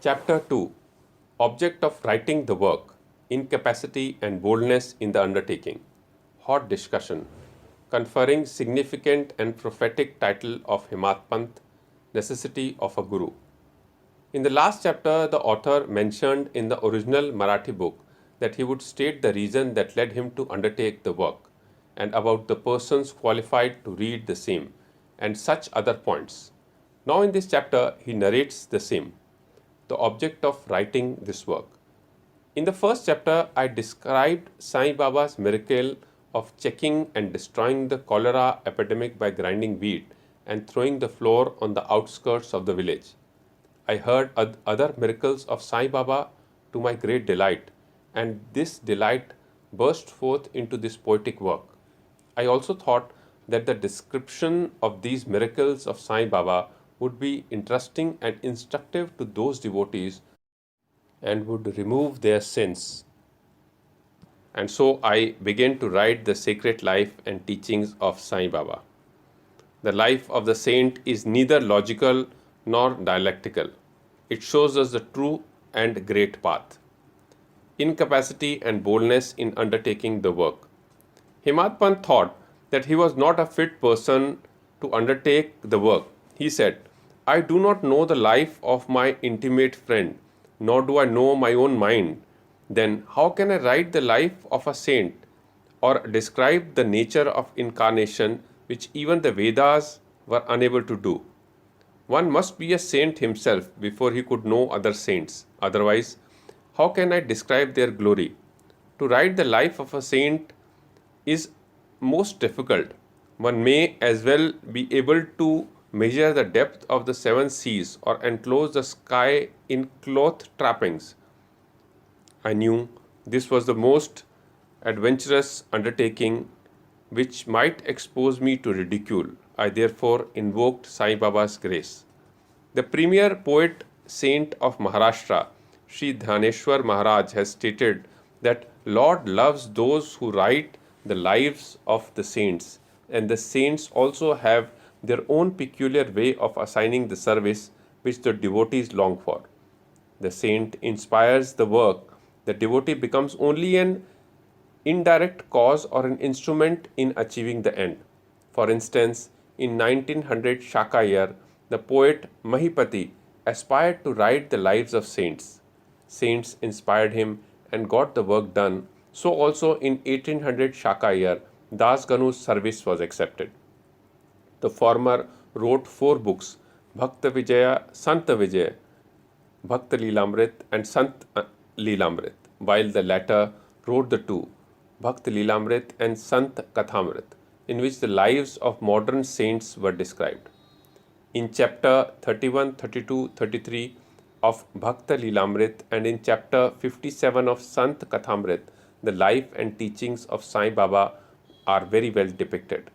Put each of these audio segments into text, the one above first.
Chapter 2, Object of Writing the Work, Incapacity and Boldness in the Undertaking. Hot discussion, conferring significant and prophetic title of Himat Panth, Necessity of a Guru. In the last chapter, the author mentioned in the original Marathi book that he would state the reason that led him to undertake the work and about the persons qualified to read the same and such other points. Now, in this chapter, he narrates the same, the object of writing this work. In the first chapter, I described Sai Baba's miracle of checking and destroying the cholera epidemic by grinding wheat and throwing the flour on the outskirts of the village. I heard other miracles of Sai Baba to my great delight, and this delight burst forth into this poetic work. I also thought that the description of these miracles of Sai Baba would be interesting and instructive to those devotees and would remove their sins. And so I began to write the sacred life and teachings of Sai Baba. The life of the saint is neither logical nor dialectical. It shows us the true and great path. Incapacity and boldness in undertaking the work. Himat Pant thought that he was not a fit person to undertake the work. He said, I do not know the life of my intimate friend, nor do I know my own mind. Then how can I write the life of a saint or describe the nature of incarnation which even the Vedas were unable to do? One must be a saint himself before he could know other saints. Otherwise, how can I describe their glory? To write the life of a saint is most difficult. One may as well be able to measure the depth of the seven seas or enclose the sky in cloth trappings. I knew this was the most adventurous undertaking which might expose me to ridicule. I therefore invoked Sai Baba's grace. The premier poet saint of Maharashtra, Sri Dhaneshwar Maharaj, has stated that Lord loves those who write the lives of the saints, and the saints also have their own peculiar way of assigning the service which the devotees long for. The saint inspires the work, the devotee becomes only an indirect cause or an instrument in achieving the end. For instance, in 1900 Shaka year, the poet Mahipati aspired to write the lives of saints. Saints inspired him and got the work done. So also in 1800 Shaka year, Das Ganu's service was accepted. The former wrote 4 books, Bhakta Vijaya, Santa Vijaya, Bhakta Leelamrit and Sant Leelamrit, while the latter wrote the 2, Bhakta Leelamrit and Sant Kathamrit, in which the lives of modern saints were described. In chapter 31, 32, 33 of Bhakta Leelamrit and in chapter 57 of Sant Kathamrit, the life and teachings of Sai Baba are very well depicted.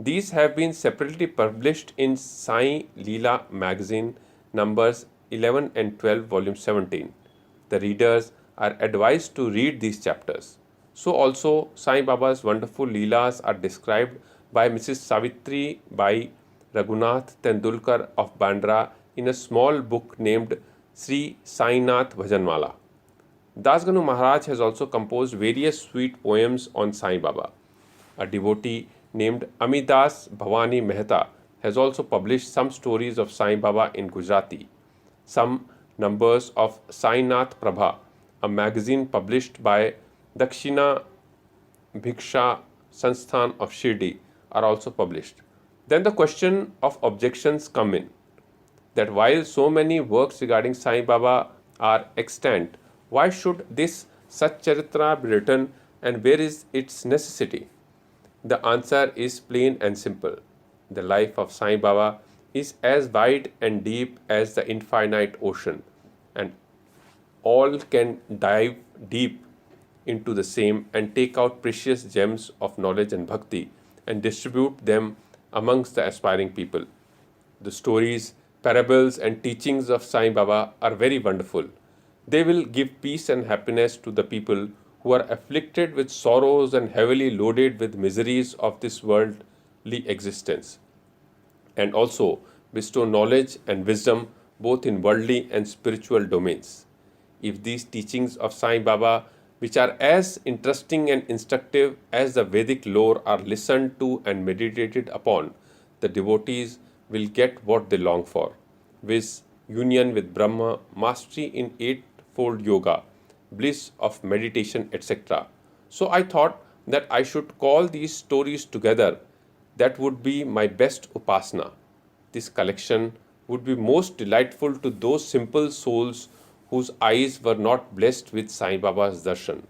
These have been separately published in Sai Leela magazine numbers 11 and 12, volume 17. The readers are advised to read these chapters. So also Sai Baba's wonderful leelas are described by Mrs. Savitri Bai Raghunath Tendulkar of Bandra in a small book named Sri Sainath Bhajanmala. Dasganu Maharaj has also composed various sweet poems on Sai Baba. A devotee named Amidas Bhavani Mehta has also published some stories of Sai Baba in Gujarati. Some numbers of Sainath Prabha, a magazine published by Dakshina Bhiksha Sansthan of Shirdi, are also published. Then the question of objections come in, that while so many works regarding Sai Baba are extant, why should this Satcharitra be written and where is its necessity? The answer is plain and simple. The life of Sai Baba is as wide and deep as the infinite ocean, and all can dive deep into the same and take out precious gems of knowledge and bhakti and distribute them amongst the aspiring people. The stories, parables, and teachings of Sai Baba are very wonderful. They will give peace and happiness to the people who are afflicted with sorrows and heavily loaded with miseries of this worldly existence, and also bestow knowledge and wisdom both in worldly and spiritual domains. If these teachings of Sai Baba, which are as interesting and instructive as the Vedic lore, are listened to and meditated upon, the devotees will get what they long for, viz., union with Brahma, mastery in eightfold yoga, bliss of meditation, etc. So I thought that I should call these stories together. That would be my best upasana. This collection would be most delightful to those simple souls whose eyes were not blessed with Sai Baba's darshan.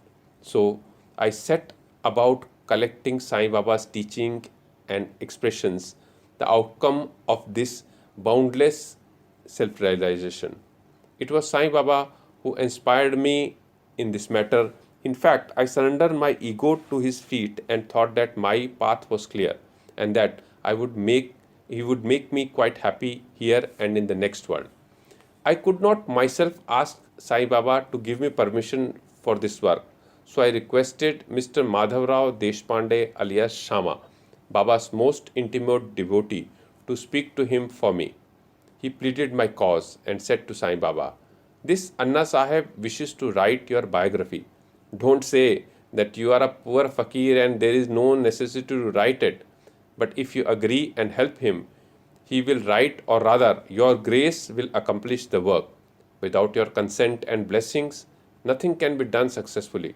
So I set about collecting Sai Baba's teaching and expressions, the outcome of this boundless self realization. It was Sai Baba who inspired me in this matter. In fact, I surrendered my ego to his feet and thought that my path was clear and that he would make me quite happy here and in the next world. I could not myself ask Sai Baba to give me permission for this work, so I requested Mr. Madhavrao Deshpande alias Shama, Baba's most intimate devotee, to speak to him for me. He pleaded my cause and said to Sai Baba, "This Anna Sahib wishes to write your biography. Don't say that you are a poor fakir and there is no necessity to write it. But if you agree and help him, he will write, or rather, your grace will accomplish the work. Without your consent and blessings, nothing can be done successfully."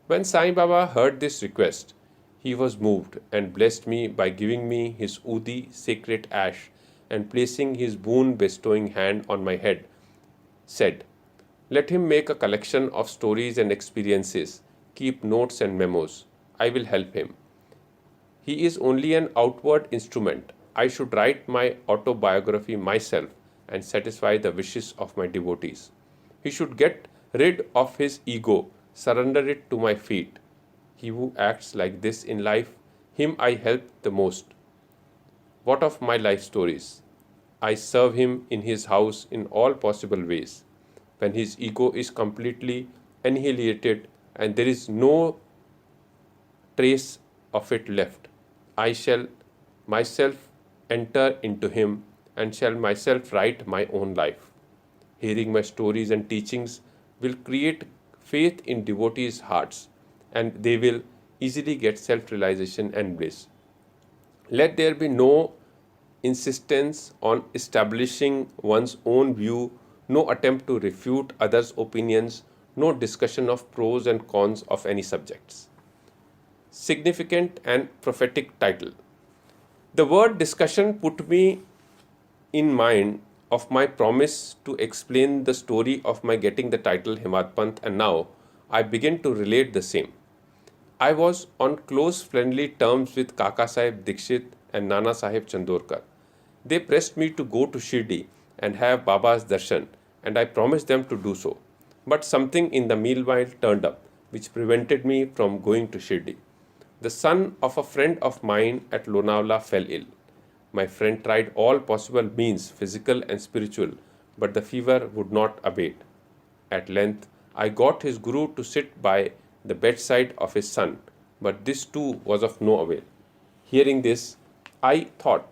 When Sai Baba heard this request, he was moved and blessed me by giving me his Udi sacred ash and placing his boon bestowing hand on my head, said, "Let him make a collection of stories and experiences, keep notes and memos. I will help him. He is only an outward instrument. I should write my autobiography myself and satisfy the wishes of my devotees. He should get rid of his ego, surrender it to my feet. He who acts like this in life, him I help the most. What of my life stories? I serve him in his house in all possible ways. When his ego is completely annihilated and there is no trace of it left, I shall myself enter into him and shall myself write my own life. Hearing my stories and teachings will create faith in devotees' hearts and they will easily get self-realization and bliss. Let there be no insistence on establishing one's own view, no attempt to refute others' opinions, no discussion of pros and cons of any subjects." Significant and prophetic title. The word discussion put me in mind of my promise to explain the story of my getting the title Himad Panth, and now I begin to relate the same. I was on close friendly terms with Kaka Sahib Dikshit and Nana Sahib Chandorkar. They pressed me to go to Shirdi and have Baba's darshan, and I promised them to do so. But something in the meanwhile turned up, which prevented me from going to Shirdi. The son of a friend of mine at Lonavala fell ill. My friend tried all possible means, physical and spiritual, but the fever would not abate. At length, I got his guru to sit by the bedside of his son, but this too was of no avail. Hearing this, I thought,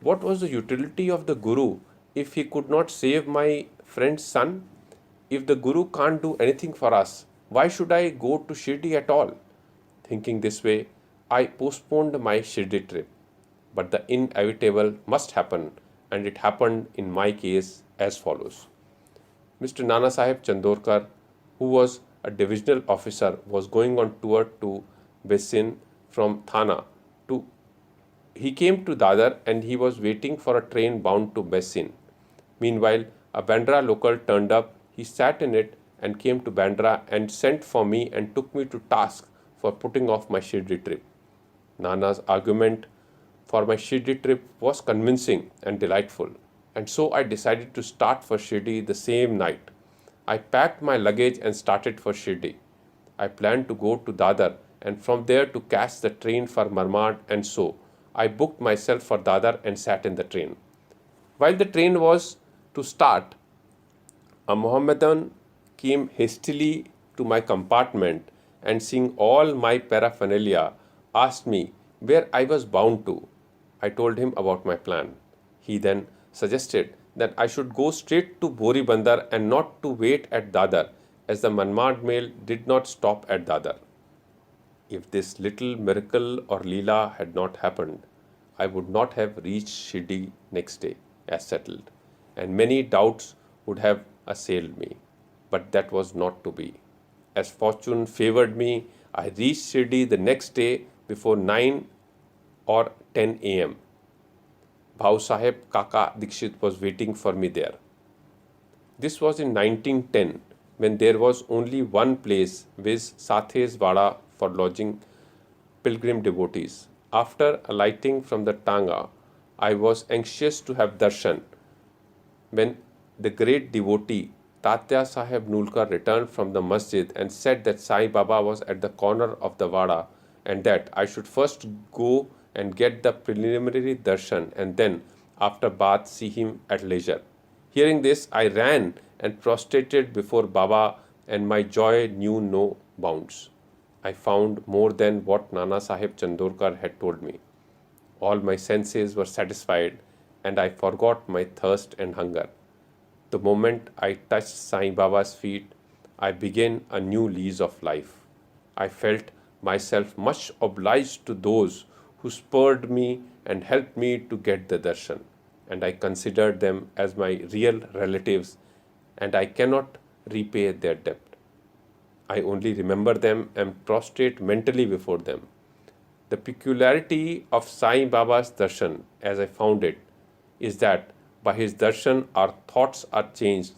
what was the utility of the guru if he could not save my friend's son? If the guru can't do anything for us, why should I go to Shirdi at all? Thinking this way, I postponed my Shirdi trip. But the inevitable must happen, and it happened in my case as follows. Mr. Nana Sahib Chandorkar, who was a divisional officer, was going on tour to Besin from Thana. He came to Dadar and he was waiting for a train bound to Besin. Meanwhile, a Bandra local turned up. He sat in it and came to Bandra and sent for me and took me to task for putting off my Shirdi trip. Nana's argument for my Shirdi trip was convincing and delightful, and so I decided to start for Shirdi the same night. I packed my luggage and started for Shirdi. I planned to go to Dadar and from there to catch the train for Marmad, and so I booked myself for Dadar and sat in the train. While the train was to start, a Mohammedan came hastily to my compartment and, seeing all my paraphernalia, asked me where I was bound to. I told him about my plan. He then suggested that I should go straight to Boribandar and not to wait at Dadar, as the Manmad mail did not stop at Dadar. If this little miracle or Leela had not happened, I would not have reached Shirdi next day as settled, and many doubts would have assailed me. But that was not to be. As fortune favored me, I reached Shirdi the next day before 9 or 10 a.m. Bhau Sahib Kaka Dikshit was waiting for me there. This was in 1910, when there was only one place, viz. Sathes Vada, for lodging pilgrim devotees. After alighting from the Tanga, I was anxious to have darshan when the great devotee Tatya Sahib Nulkar returned from the masjid and said that Sai Baba was at the corner of the Vada and that I should first go and get the preliminary darshan and then, after bath, see him at leisure. Hearing this, I ran and prostrated before Baba, and my joy knew no bounds. I found more than what Nana Sahib Chandorkar had told me. All my senses were satisfied, and I forgot my thirst and hunger. The moment I touched Sai Baba's feet, I began a new lease of life. I felt myself much obliged to those who spurred me and helped me to get the darshan, and I considered them as my real relatives, and I cannot repay their debt. I only remember them and prostrate mentally before them. The peculiarity of Sai Baba's darshan, as I found it, is that by his darshan our thoughts are changed,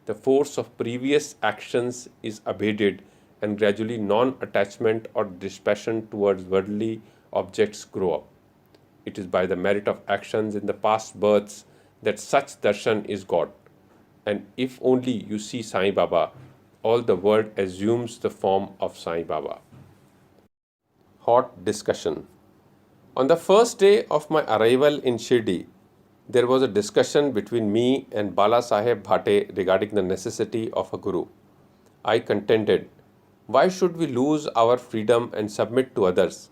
the force of previous actions is abated, and gradually non-attachment or dispassion towards worldly objects grow up. It is by the merit of actions in the past births that such darshan is got. And if only you see Sai Baba, all the world assumes the form of Sai Baba. Hot discussion. On the first day of my arrival in Shirdi, there was a discussion between me and Bala Saheb Bhate regarding the necessity of a guru. I contended, why should we lose our freedom and submit to others?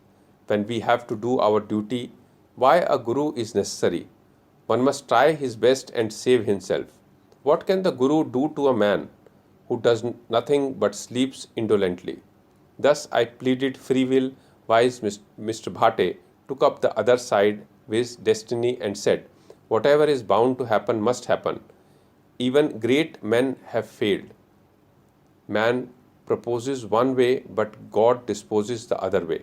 When we have to do our duty, why a guru is necessary? One must try his best and save himself. What can the guru do to a man who does nothing but sleeps indolently? Thus I pleaded free will. Wise Mr. Bhate took up the other side, viz. Destiny, and said, whatever is bound to happen must happen. Even great men have failed. Man proposes one way, but God disposes the other way.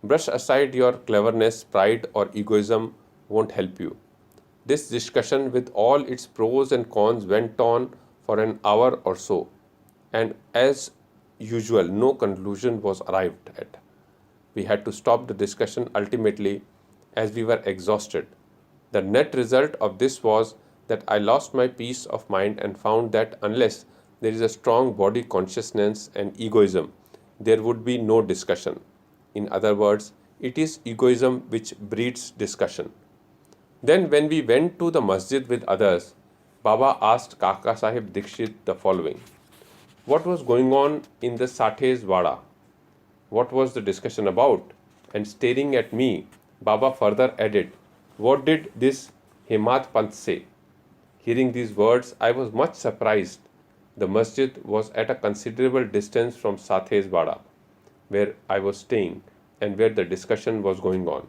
Brush aside your cleverness, pride, or egoism won't help you. This discussion, with all its pros and cons, went on for an hour or so, and as usual, no conclusion was arrived at. We had to stop the discussion ultimately, as we were exhausted. The net result of this was that I lost my peace of mind and found that unless there is a strong body consciousness and egoism, there would be no discussion. In other words, it is egoism which breeds discussion. Then when we went to the masjid with others, Baba asked Kaka Sahib Dikshit the following. What was going on in the Sathes Vada? What was the discussion about? And staring at me, Baba further added, what did this Hemat Pant say? Hearing these words, I was much surprised. The masjid was at a considerable distance from Sathes Vada, where I was staying and where the discussion was going on.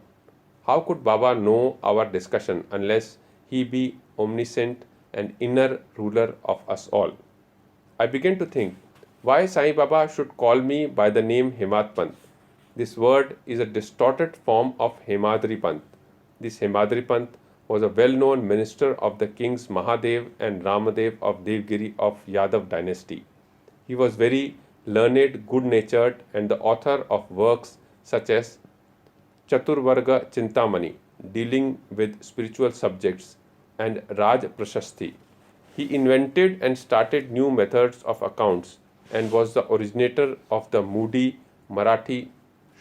How could Baba know our discussion unless he be omniscient and inner ruler of us all? I began to think, why Sai Baba should call me by the name Hemat Pant? This word is a distorted form of Hemadri Pant. This Hemadri Pant was a well-known minister of the kings Mahadev and Ramadev of Devgiri of Yadav dynasty. He was very learned, good-natured, and the author of works such as Chaturvarga Chintamani, dealing with spiritual subjects, and Raj Prashasti. He invented and started new methods of accounts and was the originator of the Moody Marathi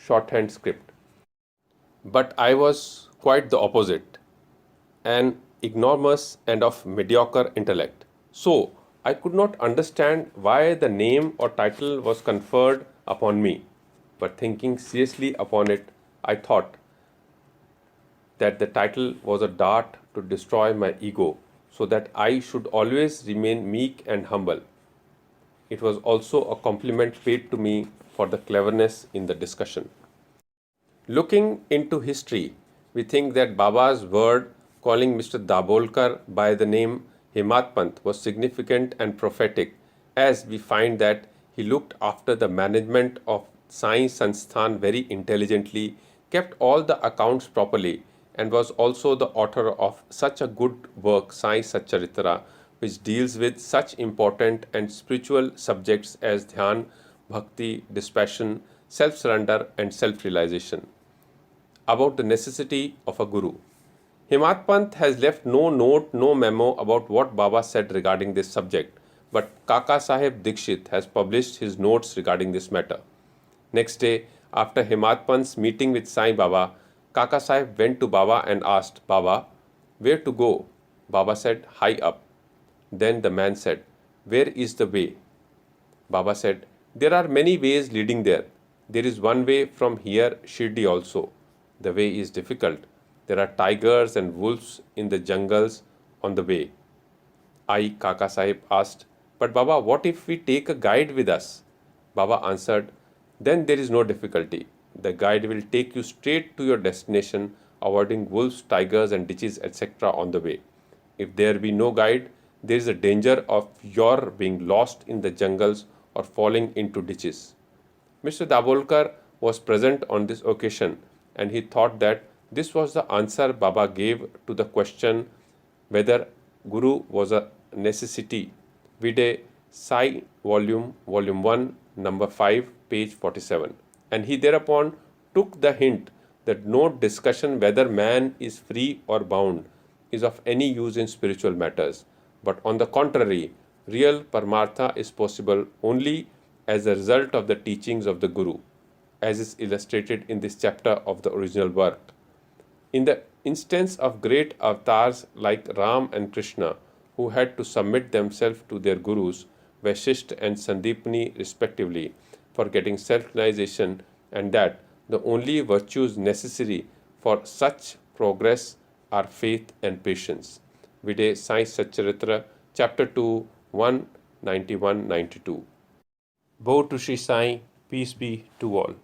shorthand script. But I was quite the opposite, an ignoramus and of mediocre intellect. So, I could not understand why the name or title was conferred upon me. But thinking seriously upon it, I thought that the title was a dart to destroy my ego so that I should always remain meek and humble. It was also a compliment paid to me for the cleverness in the discussion. Looking into history, we think that Baba's word calling Mr. Dabolkar by the name Himatpant was significant and prophetic, as we find that he looked after the management of Sai Sansthan very intelligently, kept all the accounts properly, and was also the author of such a good work, Sai Satcharitra, which deals with such important and spiritual subjects as dhyan, bhakti, dispassion, self surrender, and self realization. About the necessity of a guru. Himat Pant has left no note, no memo about what Baba said regarding this subject, but Kaka Sahib Dikshit has published his notes regarding this matter. Next day, after Himat Pant's meeting with Sai Baba, Kaka Sahib went to Baba and asked, Baba, where to go? Baba said, high up. Then the man said, where is the way? Baba said, there are many ways leading there. There is one way from here, Shirdi also. The way is difficult. There are tigers and wolves in the jungles on the way. I, Kaka Sahib, asked, but Baba, what if we take a guide with us? Baba answered, then there is no difficulty. The guide will take you straight to your destination, avoiding wolves, tigers, and ditches, etc. on the way. If there be no guide, there is a danger of your being lost in the jungles or falling into ditches. Mr. Dabolkar was present on this occasion, and he thought that this was the answer Baba gave to the question whether Guru was a necessity. Vide Sai Volume 1, number 5, page 47. And he thereupon took the hint that no discussion whether man is free or bound is of any use in spiritual matters, but on the contrary, real Paramartha is possible only as a result of the teachings of the Guru, as is illustrated in this chapter of the original work. In the instance of great avatars like Ram and Krishna, who had to submit themselves to their Gurus, Vashisht and Sandipani respectively, for getting self-realization, and that the only virtues necessary for such progress are faith and patience. Vide Sai Satcharitra Chapter 2, 191-92. Bow to Sri Sai, peace be to all.